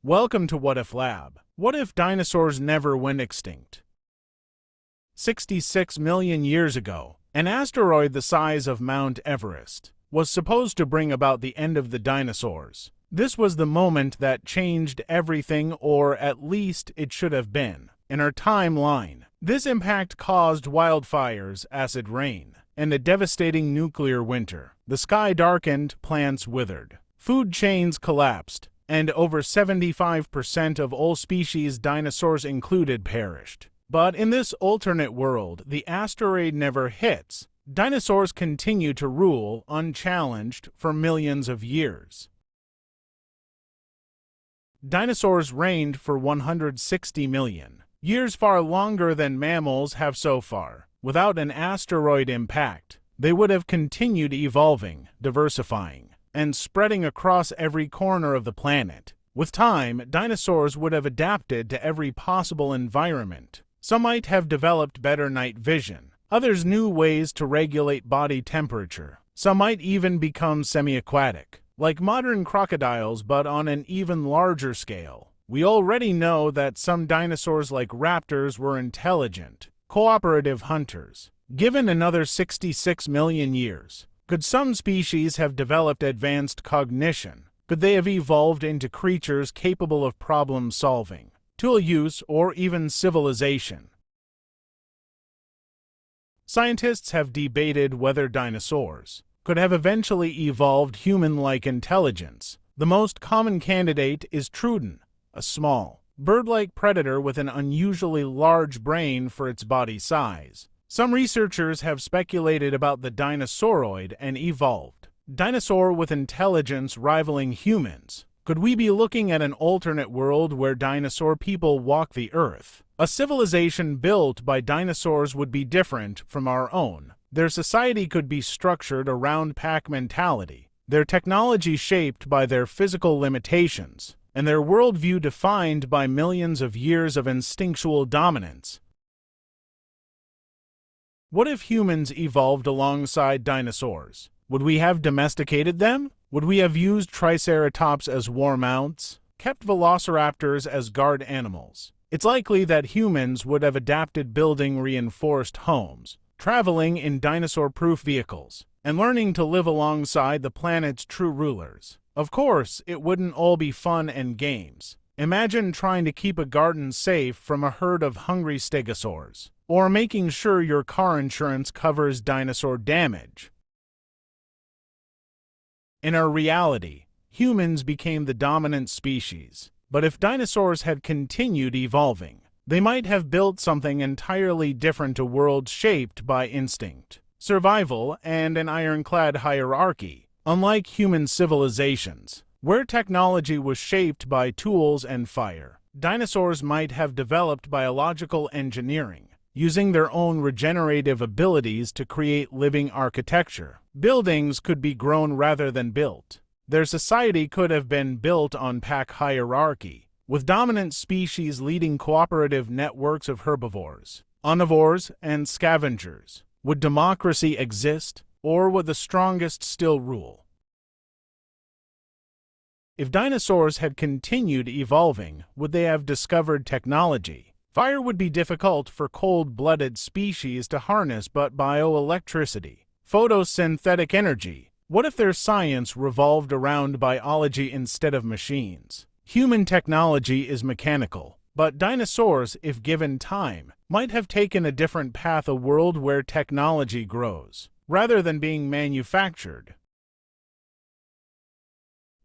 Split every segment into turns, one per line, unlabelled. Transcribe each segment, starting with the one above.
Welcome to What If Lab. What if dinosaurs never went extinct? 66 million years ago, an asteroid the size of Mount Everest was supposed to bring about the end of the dinosaurs. This was the moment that changed everything, or at least it should have been, in our timeline. This impact caused wildfires, acid rain, and a devastating nuclear winter. The sky darkened, plants withered, food chains collapsed, and over 75% of all species, dinosaurs included, perished. But in this alternate world, the asteroid never hits. Dinosaurs continue to rule unchallenged for millions of years. Dinosaurs reigned for 160 million years, far longer than mammals have so far. Without an asteroid impact, they would have continued evolving, diversifying, and spreading across every corner of the planet. With time, dinosaurs would have adapted to every possible environment. Some might have developed better night vision, others new ways to regulate body temperature. Some might even become semi-aquatic, like modern crocodiles, but on an even larger scale. We already know that some dinosaurs, like raptors, were intelligent, cooperative hunters. Given another 66 million years, could some species have developed advanced cognition? Could they have evolved into creatures capable of problem solving, tool use, or even civilization? Scientists have debated whether dinosaurs could have eventually evolved human-like intelligence. The most common candidate is Trudon, a small, bird-like predator with an unusually large brain for its body size. Some researchers have speculated about the dinosauroid, an evolved dinosaur with intelligence rivaling humans. Could we be looking at an alternate world where dinosaur people walk the earth? A civilization built by dinosaurs would be different from our own. Their society could be structured around pack mentality, their technology shaped by their physical limitations, and their worldview defined by millions of years of instinctual dominance. What if humans evolved alongside dinosaurs? Would we have domesticated them? Would we have used triceratops as war mounts, kept velociraptors as guard animals? It's likely that humans would have adapted building reinforced homes, traveling in dinosaur-proof vehicles, and learning to live alongside the planet's true rulers. Of course, it wouldn't all be fun and games. Imagine trying to keep a garden safe from a herd of hungry stegosaurs, or making sure your car insurance covers dinosaur damage. In our reality, humans became the dominant species. But if dinosaurs had continued evolving, they might have built something entirely different, a world shaped by instinct, survival, and an ironclad hierarchy. Unlike human civilizations, where technology was shaped by tools and fire, dinosaurs might have developed biological engineering, using their own regenerative abilities to create living architecture. Buildings could be grown rather than built. Their society could have been built on pack hierarchy, with dominant species leading cooperative networks of herbivores, omnivores, and scavengers. Would democracy exist, or would the strongest still rule? If dinosaurs had continued evolving, would they have discovered technology? Fire would be difficult for cold-blooded species to harness, but bioelectricity, photosynthetic energy. What if their science revolved around biology instead of machines? Human technology is mechanical, but dinosaurs, if given time, might have taken a different path, a world where technology grows, rather than being manufactured.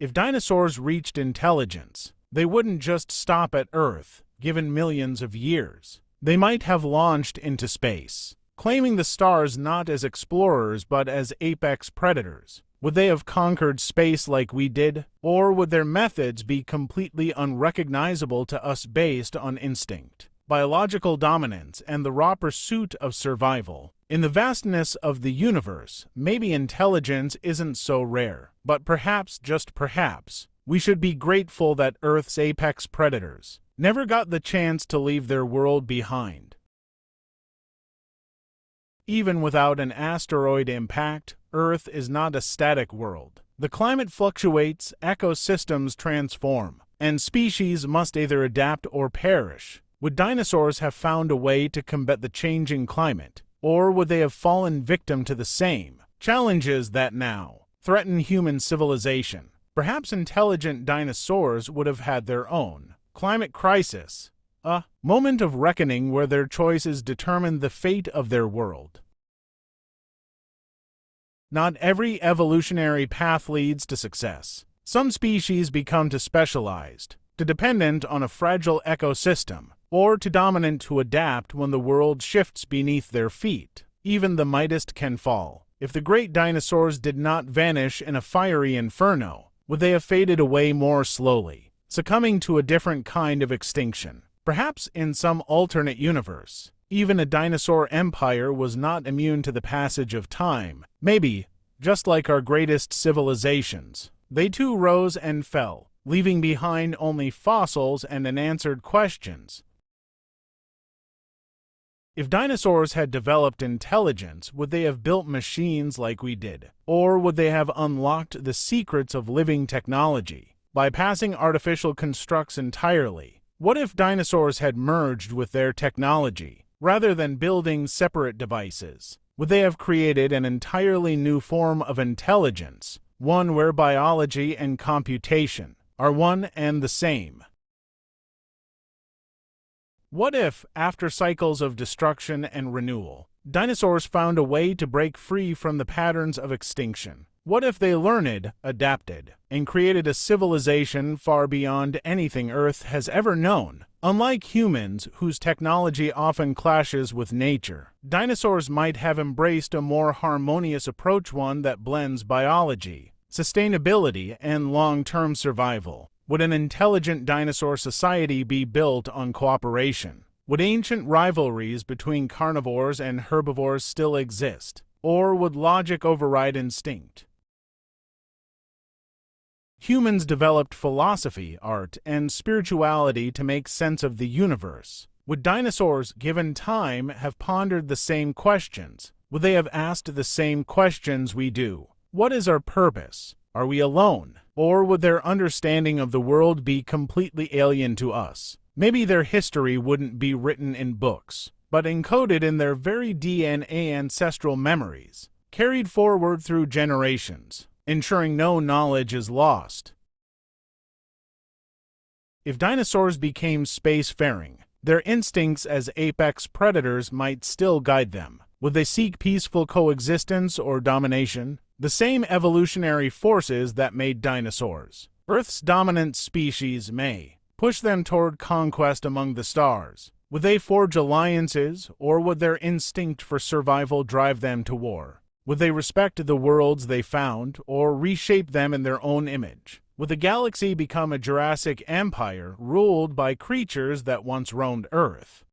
If dinosaurs reached intelligence, they wouldn't just stop at Earth, given millions of years. They might have launched into space, claiming the stars not as explorers but as apex predators. Would they have conquered space like we did, or would their methods be completely unrecognizable to us based on instinct, biological dominance, and the raw pursuit of survival? In the vastness of the universe, maybe intelligence isn't so rare, but perhaps, just perhaps, we should be grateful that Earth's apex predators never got the chance to leave their world behind. Even without an asteroid impact, Earth is not a static world. The climate fluctuates, ecosystems transform, and species must either adapt or perish. Would dinosaurs have found a way to combat the changing climate, or would they have fallen victim to the same challenges that now threaten human civilization? Perhaps intelligent dinosaurs would have had their own climate crisis, a moment of reckoning where their choices determined the fate of their world. Not every evolutionary path leads to success. Some species become too specialized, too dependent on a fragile ecosystem, or too dominant to adapt when the world shifts beneath their feet. Even the mightiest can fall. If the great dinosaurs did not vanish in a fiery inferno, would they have faded away more slowly, succumbing to a different kind of extinction? Perhaps in some alternate universe, even a dinosaur empire was not immune to the passage of time. Maybe, just like our greatest civilizations, they too rose and fell, leaving behind only fossils and unanswered questions. If dinosaurs had developed intelligence, would they have built machines like we did? Or would they have unlocked the secrets of living technology, bypassing artificial constructs entirely? What if dinosaurs had merged with their technology, rather than building separate devices? Would they have created an entirely new form of intelligence, one where biology and computation are one and the same? What if, after cycles of destruction and renewal, dinosaurs found a way to break free from the patterns of extinction? What if they learned, adapted, and created a civilization far beyond anything Earth has ever known? Unlike humans, whose technology often clashes with nature, dinosaurs might have embraced a more harmonious approach, one that blends biology, sustainability, and long-term survival. Would an intelligent dinosaur society be built on cooperation? Would ancient rivalries between carnivores and herbivores still exist? Or would logic override instinct? Humans developed philosophy, art, and spirituality to make sense of the universe. Would dinosaurs, given time, have pondered the same questions? Would they have asked the same questions we do? What is our purpose? Are we alone? Or would their understanding of the world be completely alien to us? Maybe their history wouldn't be written in books, but encoded in their very DNA, ancestral memories, carried forward through generations, ensuring no knowledge is lost. If dinosaurs became spacefaring, their instincts as apex predators might still guide them. Would they seek peaceful coexistence or domination? The same evolutionary forces that made dinosaurs Earth's dominant species may push them toward conquest among the stars. Would they forge alliances, or would their instinct for survival drive them to war? Would they respect the worlds they found, or reshape them in their own image? Would the galaxy become a Jurassic empire ruled by creatures that once roamed Earth?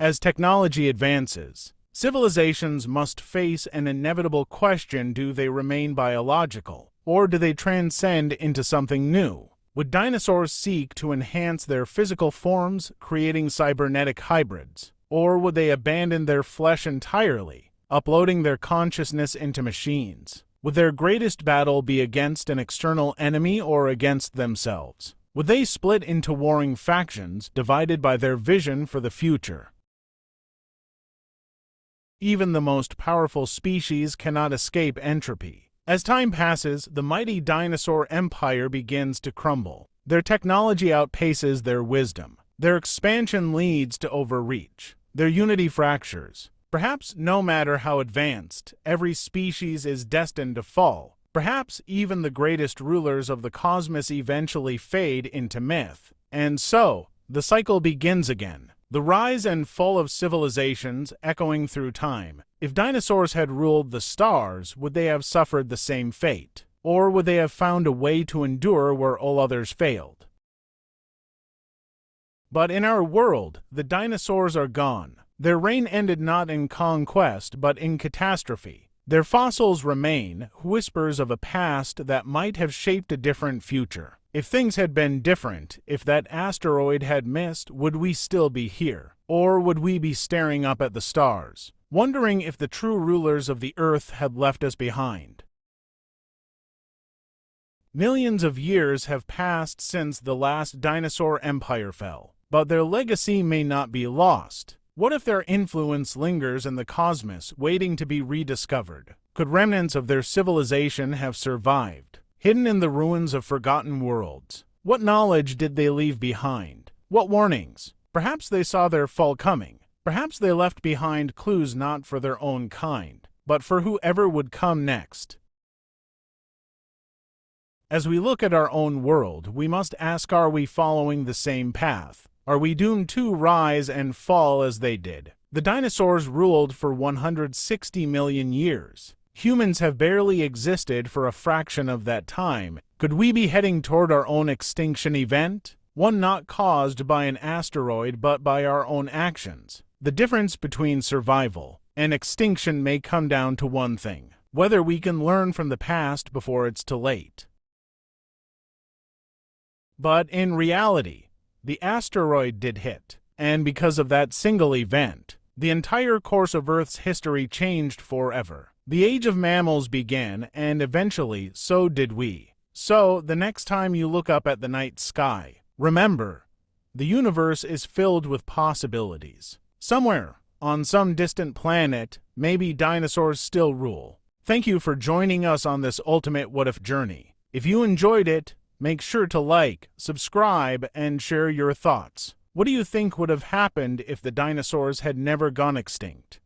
As technology advances, civilizations must face an inevitable question: do they remain biological, or do they transcend into something new? Would dinosaurs seek to enhance their physical forms, creating cybernetic hybrids? Or would they abandon their flesh entirely, uploading their consciousness into machines? Would their greatest battle be against an external enemy or against themselves? Would they split into warring factions, divided by their vision for the future? Even the most powerful species cannot escape entropy. As time passes, the mighty dinosaur empire begins to crumble. Their technology outpaces their wisdom. Their expansion leads to overreach. Their unity fractures. Perhaps no matter how advanced, every species is destined to fall. Perhaps even the greatest rulers of the cosmos eventually fade into myth. And so, the cycle begins again. The rise and fall of civilizations echoing through time. If dinosaurs had ruled the stars, would they have suffered the same fate? Or would they have found a way to endure where all others failed? But in our world, the dinosaurs are gone. Their reign ended not in conquest, but in catastrophe. Their fossils remain, whispers of a past that might have shaped a different future. If things had been different, if that asteroid had missed, would we still be here? Or would we be staring up at the stars, wondering if the true rulers of the Earth had left us behind? Millions of years have passed since the last dinosaur empire fell, but their legacy may not be lost. What if their influence lingers in the cosmos, waiting to be rediscovered? Could remnants of their civilization have survived, hidden in the ruins of forgotten worlds? What knowledge did they leave behind? What warnings? Perhaps they saw their fall coming. Perhaps they left behind clues not for their own kind, but for whoever would come next. As we look at our own world, we must ask, are we following the same path? Are we doomed to rise and fall as they did? The dinosaurs ruled for 160 million years. Humans have barely existed for a fraction of that time. Could we be heading toward our own extinction event? One not caused by an asteroid, but by our own actions. The difference between survival and extinction may come down to one thing: whether we can learn from the past before it's too late. But in reality, the asteroid did hit, and because of that single event, the entire course of Earth's history changed forever. The age of mammals began, and eventually so did we. So, the next time you look up at the night sky, remember, the universe is filled with possibilities. Somewhere, on some distant planet, maybe dinosaurs still rule. Thank you for joining us on this ultimate what-if journey. If you enjoyed it, make sure to like, subscribe, and share your thoughts. What do you think would have happened if the dinosaurs had never gone extinct?